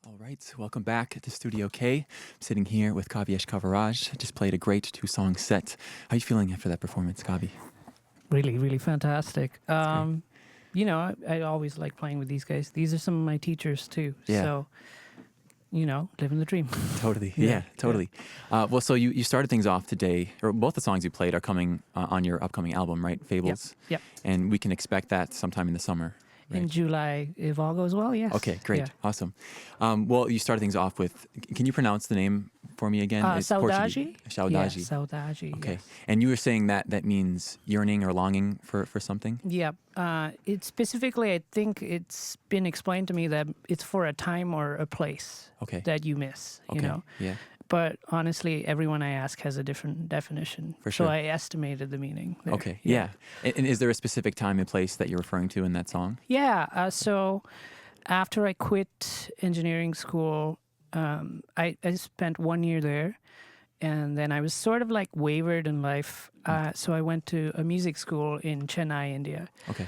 All right, welcome back to Studio K. I'm sitting here with Kavyesh Kaviraj. Just played a great two-song set. How are you feeling after that performance, Kavi? Really, really fantastic. That's great. I always like playing with these guys. These are some of my teachers too. Yeah. So, living the dream. Totally. Yeah, Yeah, totally. Well, so you started things off today, or both the songs you played are coming on your upcoming album, right? Fables. Yep. And we can expect that sometime in the summer. Right? In July, if all goes well, yes. Okay, great. Yeah. Awesome. Well, you started things off with, can you pronounce the name for me again? It's Portuguese. Saudade? Saudade. Yeah, saudade. Okay. Yes. And you were saying that means yearning or longing for something? Yep. It specifically, I think it's been explained to me that it's for a time or a place Okay. that you miss, Okay. Yeah. But honestly, everyone I ask has a different definition. For sure. So I estimated the meaning there. Okay. Yeah. And is there a specific time and place that you're referring to in that song? Yeah. So after I quit engineering school, I spent 1 year there. And then I was sort of like wavered in life. So I went to a music school in Chennai, India, Okay.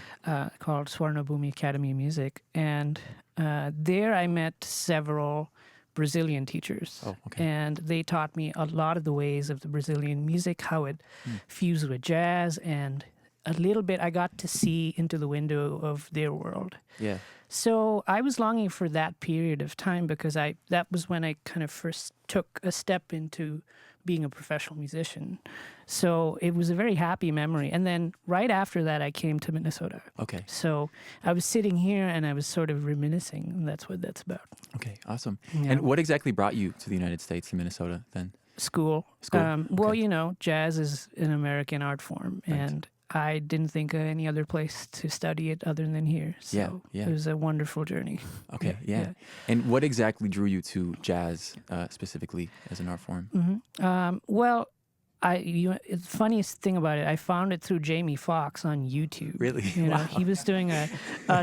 called Swarnabhumi Academy of Music. And there I met several Brazilian teachers. Oh, okay. And they taught me a lot of the ways of the Brazilian music, how it fused with jazz, and a little bit I got to see into the window of their world. Yeah. So I was longing for that period of time because that was when I kind of first took a step into being a professional musician. So it was a very happy memory. And then right after that, I came to Minnesota. Okay. So I was sitting here and I was sort of reminiscing, and that's what that's about. Okay. Awesome. Yeah. And what exactly brought you to the United States, to Minnesota, then? School. School. Well, Okay. jazz is an American art form, Right. and I didn't think of any other place to study it other than here. So Yeah. it was a wonderful journey. Okay. Yeah. And what exactly drew you to jazz specifically as an art form? Well, the funniest thing about it, I found it through Jamie Foxx on YouTube. Really? Wow. Wow. He was doing a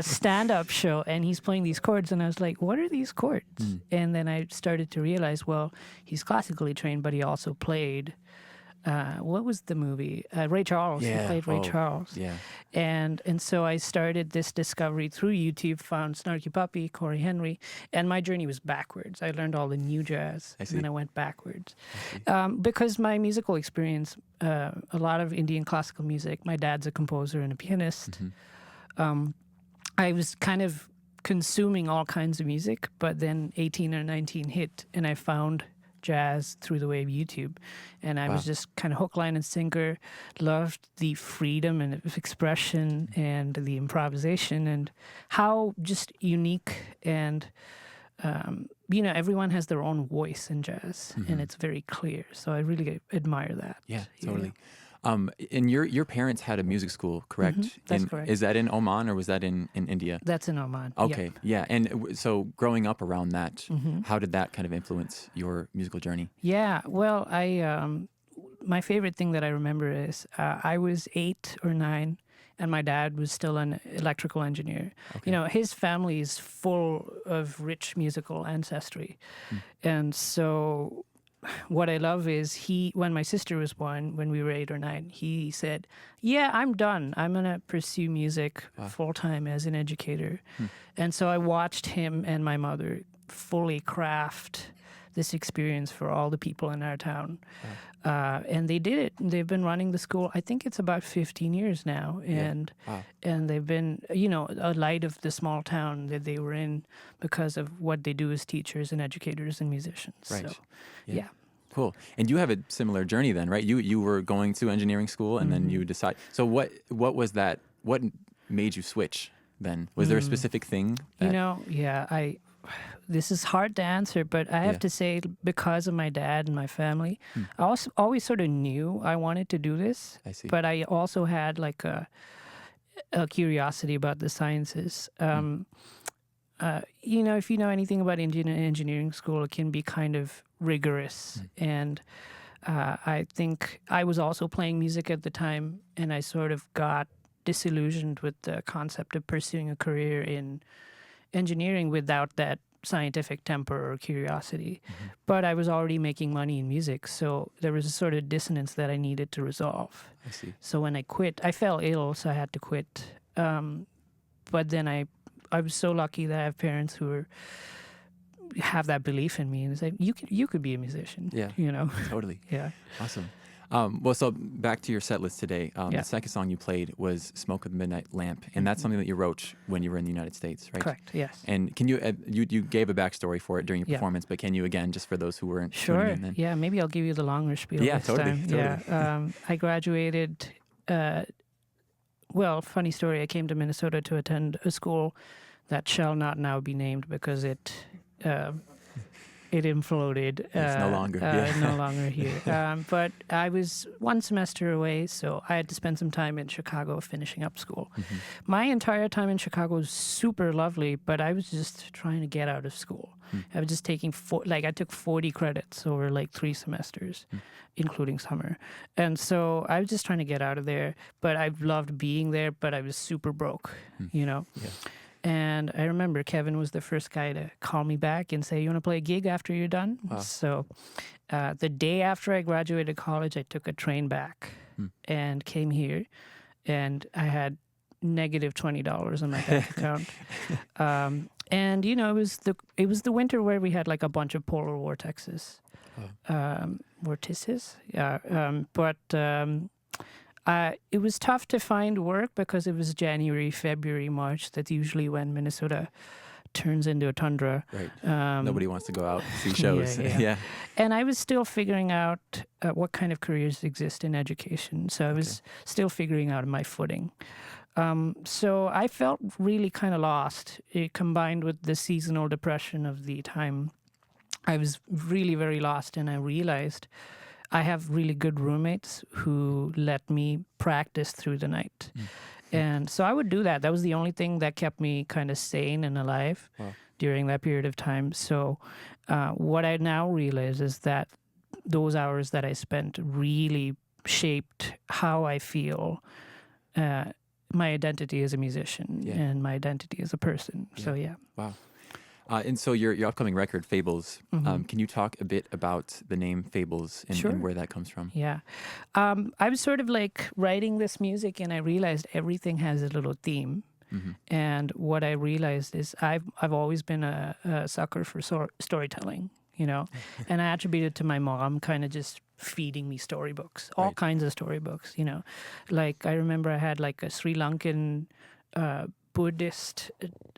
stand-up show, and he's playing these chords, and I was like, what are these chords? And then I started to realize, well, he's classically trained, but he also played, what was the movie? Ray Charles. Yeah. He played Ray Oh, Charles. Yeah. And so I started this discovery through YouTube, found Snarky Puppy, Corey Henry, and my journey was backwards. I learned all the new jazz, I see. and then I went backwards. I see. Because my musical experience, a lot of Indian classical music, my dad's a composer and a pianist. I was kind of consuming all kinds of music, but then 18 or 19 hit, and I found jazz through the way of YouTube. And I was just kind of hook, line, and sinker, loved the freedom and expression and the improvisation and how just unique and, everyone has their own voice in jazz, and it's very clear. So I really admire that. Yeah, totally. And your parents had a music school, correct? That's correct. Is that in Oman or was that in India? That's in Oman. Okay, Yeah. yeah. And so growing up around that, how did that kind of influence your musical journey? Yeah, well, my favorite thing that I remember is I was 8 or 9, and my dad was still an electrical engineer. Okay. His family is full of rich musical ancestry, and so what I love is when my sister was born, when we were 8 or 9, he said, "Yeah, I'm done. I'm gonna pursue music full time as an educator," and so I watched him and my mother fully craft this experience for all the people in our town. And they did it. They've been running the school, I think it's about 15 years now. And they've been, a light of the small town that they were in because of what they do as teachers and educators and musicians. Right. So, Yeah. yeah. Cool. And you have a similar journey then, right? You were going to engineering school and then you decide. So what was that? What made you switch then? Was there a specific thing? This is hard to answer, but I have to say, because of my dad and my family, I always sort of knew I wanted to do this. I see. But I also had like a curiosity about the sciences. If you know anything about Indian engineering school, it can be kind of rigorous. And I think I was also playing music at the time, and I sort of got disillusioned with the concept of pursuing a career in engineering without that scientific temper or curiosity. But I was already making money in music, so there was a sort of dissonance that I needed to resolve. I see. So when I quit, I fell ill, so I had to quit. But then I was so lucky that I have parents who were have that belief in me and say, you could be a musician. Yeah. You know. Totally. Yeah. Awesome. Well, so back to your set list today. Yeah. The second song you played was "Smoke of the Midnight Lamp," and that's something that you wrote when you were in the United States, right? Correct. Yes. And can you you gave a backstory for it during your Yeah. performance, but can you again, just for those who weren't tuning Sure. in then? Yeah. Maybe I'll give you the longer spiel Yeah, this totally, time. totally. Yeah. I graduated. Well, funny story. I came to Minnesota to attend a school that shall not now be named because it imploded. It's no longer. No longer here. But I was one semester away, so I had to spend some time in Chicago finishing up school. Mm-hmm. My entire time in Chicago was super lovely, but I was just trying to get out of school. I was just taking I took 40 credits over like 3 semesters, including summer. And so I was just trying to get out of there, but I loved being there, but I was super broke, you know? Yeah. And I remember Kevin was the first guy to call me back and say, "You want to play a gig after you're done?" Wow. So the day after I graduated college, I took a train back and came here, and I had negative $20 in my bank account. And you know, it was the winter where we had like a bunch of polar vortices. Vortices, yeah. It was tough to find work because it was January, February, March. That's usually when Minnesota turns into a tundra. Right. Nobody wants to go out and see shows. Yeah. And I was still figuring out what kind of careers exist in education. So I was still figuring out my footing. So I felt really kind of lost, combined with the seasonal depression of the time. I was really very lost, and I realized I have really good roommates who let me practice through the night. And so I would do that. That was the only thing that kept me kind of sane and alive during that period of time. So what I now realize is that those hours that I spent really shaped how I feel, my identity as a musician and my identity as a person. Yeah. So, yeah. Wow. And so your upcoming record, Fables, can you talk a bit about the name Fables and where that comes from? Yeah. I was sort of like writing this music, and I realized everything has a little theme. And what I realized is I've always been a sucker for storytelling, you know, and I attribute it to my mom kind of just feeding me storybooks, all kinds of storybooks, you know. Like I remember I had like a Sri Lankan Buddhist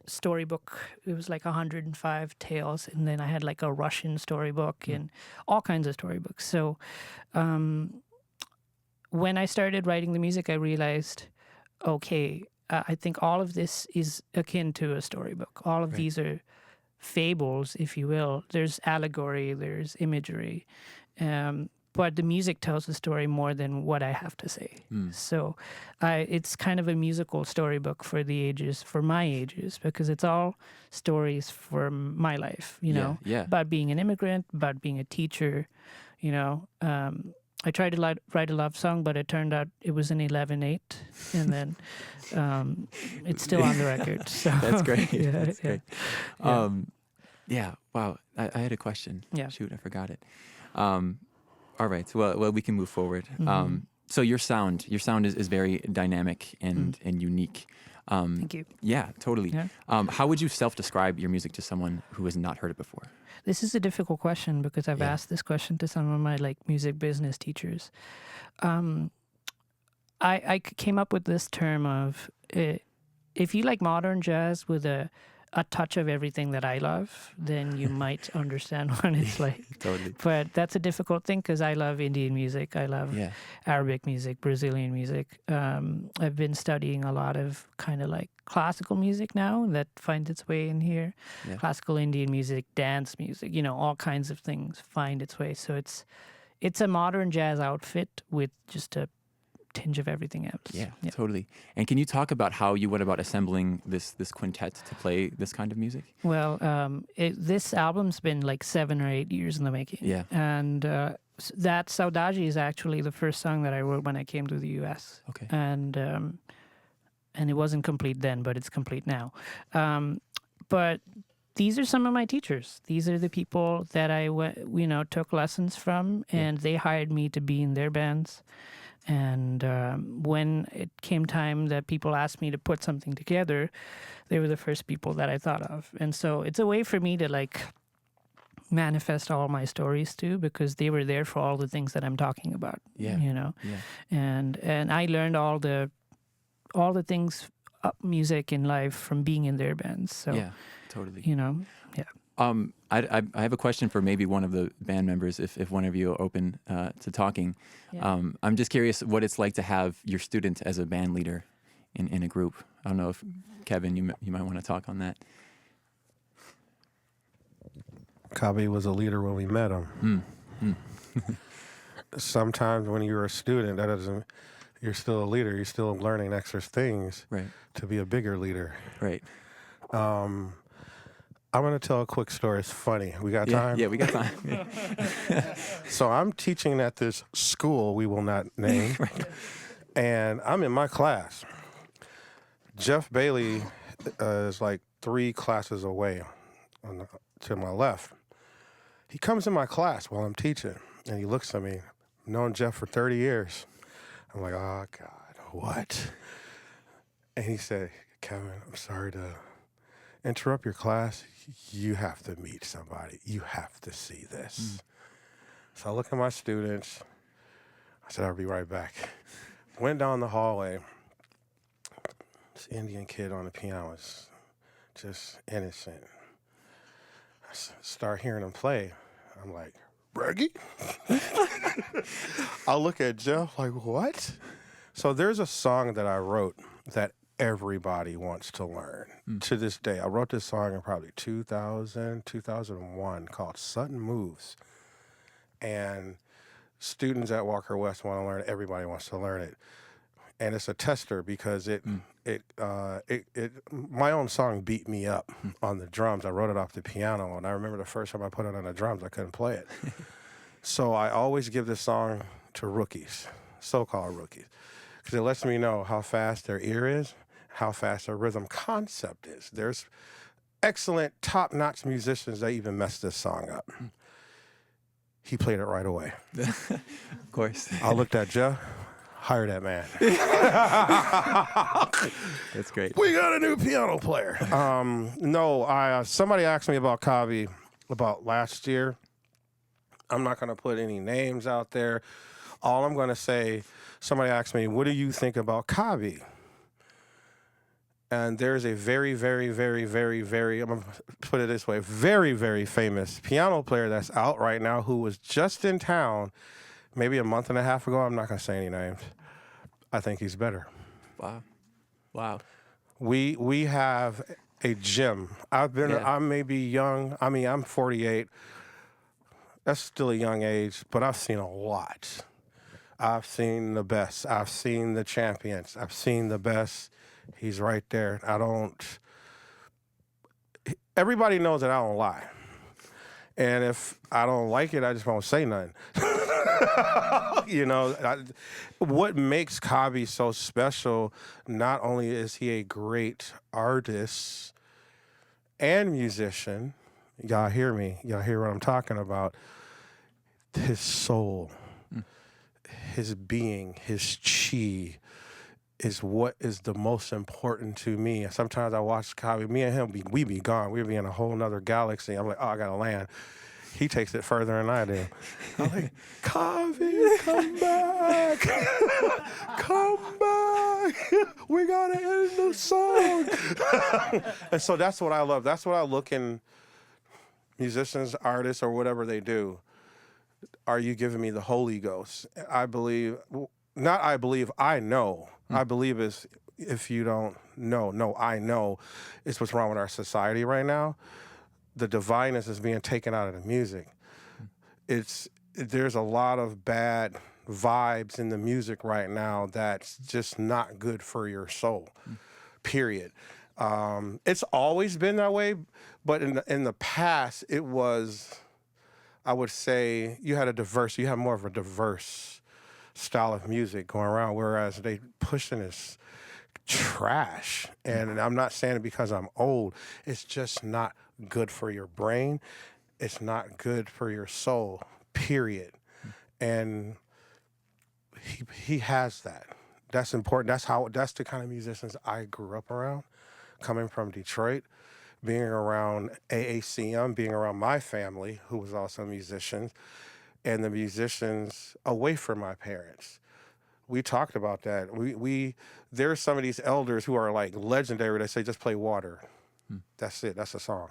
storybook. It was like 105 tales, and then I had like a Russian storybook and all kinds of storybooks. So when I started writing the music, I realized, okay, I think all of this is akin to a storybook. All of these are fables, if you will. There's allegory, there's imagery, but the music tells the story more than what I have to say. So it's kind of a musical storybook for the ages, for my ages, because it's all stories from my life, you know, about being an immigrant, about being a teacher, you know. I tried to write a love song, but it turned out it was an 11/8, and then it's still on the record. So That's great. That's great. Wow. I had a question. Yeah. Shoot, I forgot it. All right. Well, we can move forward. So your sound is very dynamic and unique. Thank you. Yeah, totally. Yeah. How would you self-describe your music to someone who has not heard it before? This is a difficult question because I've asked this question to some of my like music business teachers. I came up with this term of if you like modern jazz with a touch of everything that I love, then you might understand what it's like. Totally. But that's a difficult thing because I love Indian music. I love Arabic music, Brazilian music. I've been studying a lot of kind of like classical music now that finds its way in here. Yeah. Classical Indian music, dance music, you know, all kinds of things find its way. So it's a modern jazz outfit with just a tinge of everything else. Yeah, totally. And can you talk about how you went about assembling this quintet to play this kind of music? Well, this album's been like 7 or 8 years in the making. Yeah. And that Saudade is actually the first song that I wrote when I came to the U.S. Okay. And it wasn't complete then, but it's complete now. But these are some of my teachers. These are the people that I took lessons from, and they hired me to be in their bands. And when it came time that people asked me to put something together, they were the first people that I thought of. And so it's a way for me to like manifest all my stories too, because they were there for all the things that I'm talking about. Yeah. You know, Yeah. and I learned all the things music in life from being in their bands. So Yeah. Totally. you know, yeah. I have a question for maybe one of the band members, if one of you are open to talking. Yeah. I'm just curious what it's like to have your student as a band leader in a group. I don't know if Kevin, you might want to talk on that. Kavi was a leader when we met him. Sometimes when you're a student, that doesn't. You're still a leader. You're still learning extra things Right. to be a bigger leader. Right. I'm going to tell a quick story. It's funny. We got time? Yeah, we got time. So I'm teaching at this school we will not name, and I'm in my class. Jeff Bailey is like 3 classes away to my left. He comes in my class while I'm teaching, and he looks at me. I've known Jeff for 30 years. I'm like, oh, God, what? And he said, Kevin, I'm sorry to interrupt your class. You have to meet somebody. You have to see this. So I look at my students. I said, I'll be right back. Went down the hallway. This Indian kid on the piano was just innocent. I start hearing him play. I'm like, Reggie? I look at Jeff like, what? So there's a song that I wrote that everybody wants to learn to this day. I wrote this song in probably 2001 called Sudden Moves. And students at Walker West want to learn it. Everybody wants to learn it. And it's a tester because my own song beat me up on the drums. I wrote it off the piano, and I remember the first time I put it on the drums, I couldn't play it. So I always give this song to rookies, so-called rookies, because it lets me know how fast their ear is, how fast their rhythm concept is. There's excellent, top-notch musicians that even messed this song up. He played it right away. Of course. I looked at Jeff. Hire that man. That's great. We got a new piano player. Somebody asked me about Kavi about last year. I'm not going to put any names out there. All I'm going to say, somebody asked me, what do you think about Kavi? And there's a very, very, very, very, very, I'm going to put it this way, very, very famous piano player that's out right now who was just in town maybe a month and a half ago. I'm not going to say any names. I think he's better. Wow. We have a gym. I may be young. I mean, I'm 48. That's still a young age, but I've seen a lot. I've seen the best. I've seen the champions. I've seen the best. He's right there. Everybody knows that I don't lie. And if I don't like it, I just won't say nothing. What makes Kavi so special, not only is he a great artist and musician, y'all hear me, y'all hear what I'm talking about, his soul, his being, his chi is what is the most important to me. Sometimes I watch Kavi, me and him, we be gone. We'd be in a whole nother galaxy. I'm like, oh, I got to land. He takes it further than I do. I'm like, Kavi, come back. Come back. We got to end the song. And so that's what I love. That's what I look in musicians, artists, or whatever they do. Are you giving me the Holy Ghost? I know. I believe is if you don't know. No, I know. It's what's wrong with our society right now. The divineness is being taken out of the music. There's a lot of bad vibes in the music right now that's just not good for your soul, period. It's always been that way, but in the past, it was, I would say, you had more of a diverse style of music going around, whereas they pushing this trash. And I'm not saying it because I'm old. It's just not good for your brain. It's not good for your soul, period. And he has that. That's important. That's the kind of musicians I grew up around, coming from Detroit. being around AACM, being around my family, who was also musicians, and the musicians away from my parents. We talked about that. There are some of these elders who are like legendary. They say, just play water. That's it. That's a song.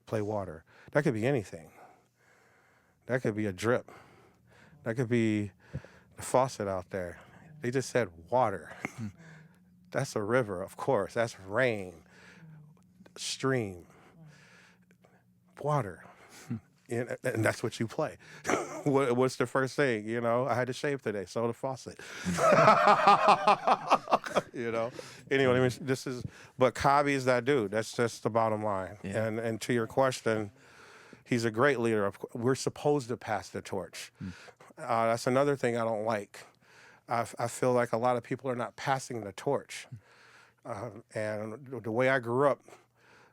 Play water. That could be anything. That could be a drip. That could be the faucet out there. They just said water. That's a river, of course. That's rain, stream, water. And that's what you play. What's the first thing? You know, I had to shave today, so the faucet. You know. Anyway, I mean, but Kavi is that dude. That's just the bottom line. Yeah. And to your question, he's a great leader. We're supposed to pass the torch. That's another thing I don't like. I feel like a lot of people are not passing the torch. And the way I grew up,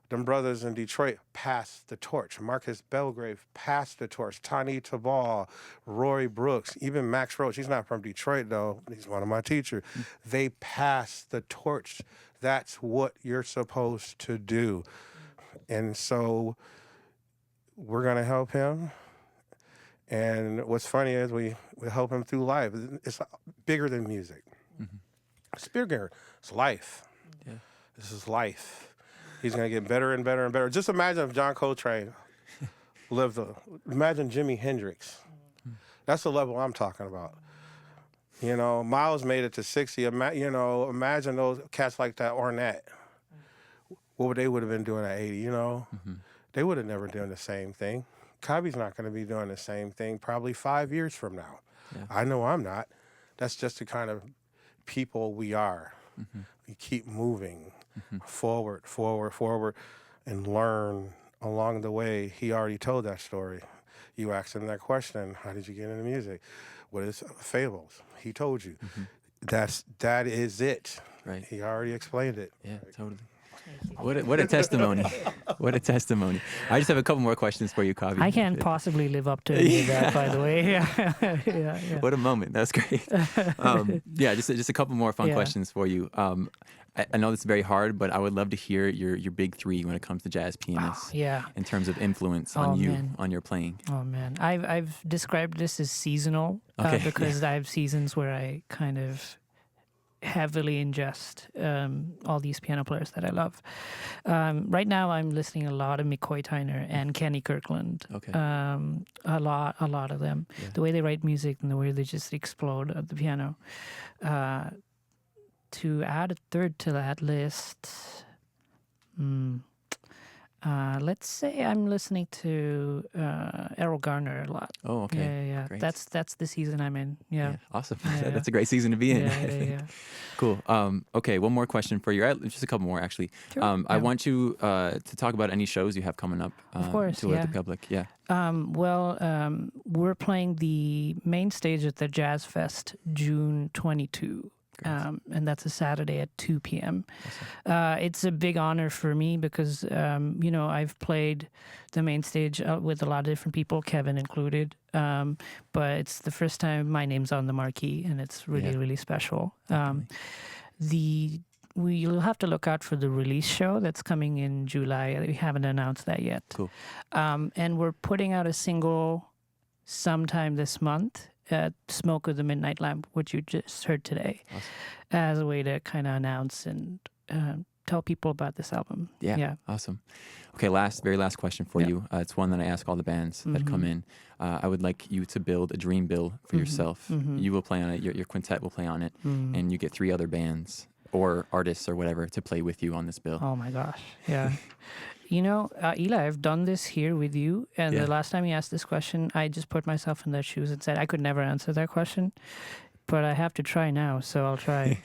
them brothers in Detroit passed the torch. Marcus Belgrave passed the torch. Tani Tabal, Roy Brooks, even Max Roach. He's not from Detroit, though. He's one of my teachers. They passed the torch. That's what you're supposed to do. And so we're going to help him. And what's funny is we help him through life. It's bigger than music. It's bigger. It's life. Yeah. This is life. He's going to get better and better and better. Just imagine if John Coltrane lived. Imagine Jimi Hendrix. That's the level I'm talking about. You know, Miles made it to 60. Imagine those cats like that, Ornette. What they would have been doing at 80, you know? They would have never done the same thing. Kavi's not going to be doing the same thing probably 5 years from now. Yeah. I know I'm not. That's just the kind of people we are. We keep moving forward, and learn along the way. He already told that story. You asked him that question, how did you get into music? What is fables? He told you. That is it. Right. He already explained it. Yeah, totally. What a testimony. What a testimony. I just have a couple more questions for you, Kavi. I can't possibly live up to any of that, by the way. Yeah. What a moment. That's great. Just a couple more fun questions for you. I know this is very hard, but I would love to hear your big three when it comes to jazz pianists. In terms of influence on you, on your playing. Oh, man. I've described this as seasonal because I have seasons where I kind of heavily ingest all these piano players that I love. Right now, I'm listening a lot of McCoy Tyner and Kenny Kirkland. A lot of them. Yeah. The way they write music and the way they just explode at the piano. To add a third to that list, let's say I'm listening to Errol Garner a lot. Oh, okay. Yeah. Great. That's the season I'm in. Yeah. Awesome. That's a great season to be in. Yeah. Cool. Okay, one more question for you. Just a couple more, actually. Sure. I want you to talk about any shows you have coming up of course, to the public. Yeah. We're playing the main stage at the Jazz Fest June 22. And that's a Saturday at 2 p.m. Awesome. It's a big honor for me because, I've played the main stage with a lot of different people, Kevin included. But it's the first time my name's on the marquee, and it's really, really special. You'll have to look out for the release show that's coming in July. We haven't announced that yet. Cool. And we're putting out a single sometime this month. Smoke of the Midnight Lamp, which you just heard today, as a way to kind of announce and tell people about this album. Yeah. Awesome. Okay, very last question for you. It's one that I ask all the bands that come in. I would like you to build a dream bill for yourself. You will play on it, your quintet will play on it, and you get 3 other bands or artists or whatever to play with you on this bill. Oh my gosh, yeah. Eli, I've done this here with you, and the last time you asked this question, I just put myself in their shoes and said I could never answer that question, but I have to try now, so I'll try.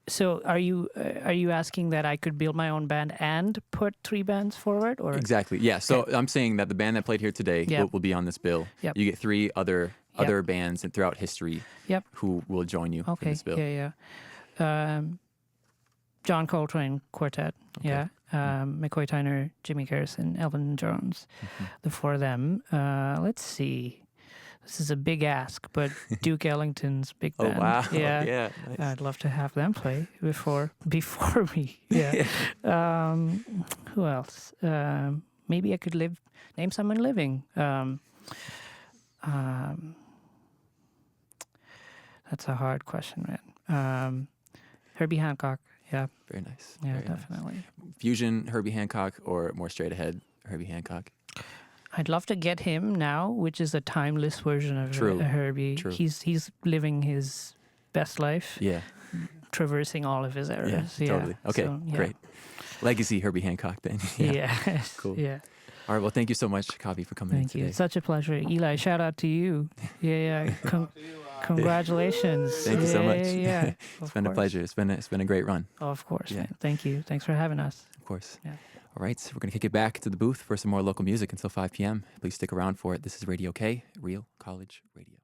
So are you asking that I could build my own band and put 3 bands forward, or exactly? Yeah. So I'm saying that the band that played here today will be on this bill. Yep. You get 3 other bands and throughout history who will join you for this bill. Yeah. John Coltrane Quartet. Okay. Yeah. McCoy Tyner, Jimmy Garrison, Elvin Jones. The 4 of them. Let's see. this is a big ask, but Duke Ellington's big Oh band. wow! Yeah, Yeah, nice. I'd love to have them play before me. Yeah. Who else? Maybe I could name someone living. That's a hard question, man. Herbie Hancock. Yeah. Very nice. Yeah, Very nice. definitely. Fusion Herbie Hancock or more straight ahead Herbie Hancock? I'd love to get him now, which is a timeless version of True. Herbie. True. He's living his best life, Yeah. traversing all of his eras. Yeah, Totally. Okay, So, yeah. great. Legacy Herbie Hancock then. Yeah. Cool. Yeah. All right, well, thank you so much, Kavi, for coming in Thank today. you. It's such a pleasure. Eli, shout out to you. Yeah. Congratulations. Thank you so much. Yeah. It's been a pleasure. It's been a great run. Of course. Yeah. Man. Thank you. Thanks for having us. Of course. Yeah. All right, so we're going to kick it back to the booth for some more local music until 5 p.m. Please stick around for it. This is Radio K, Real College Radio.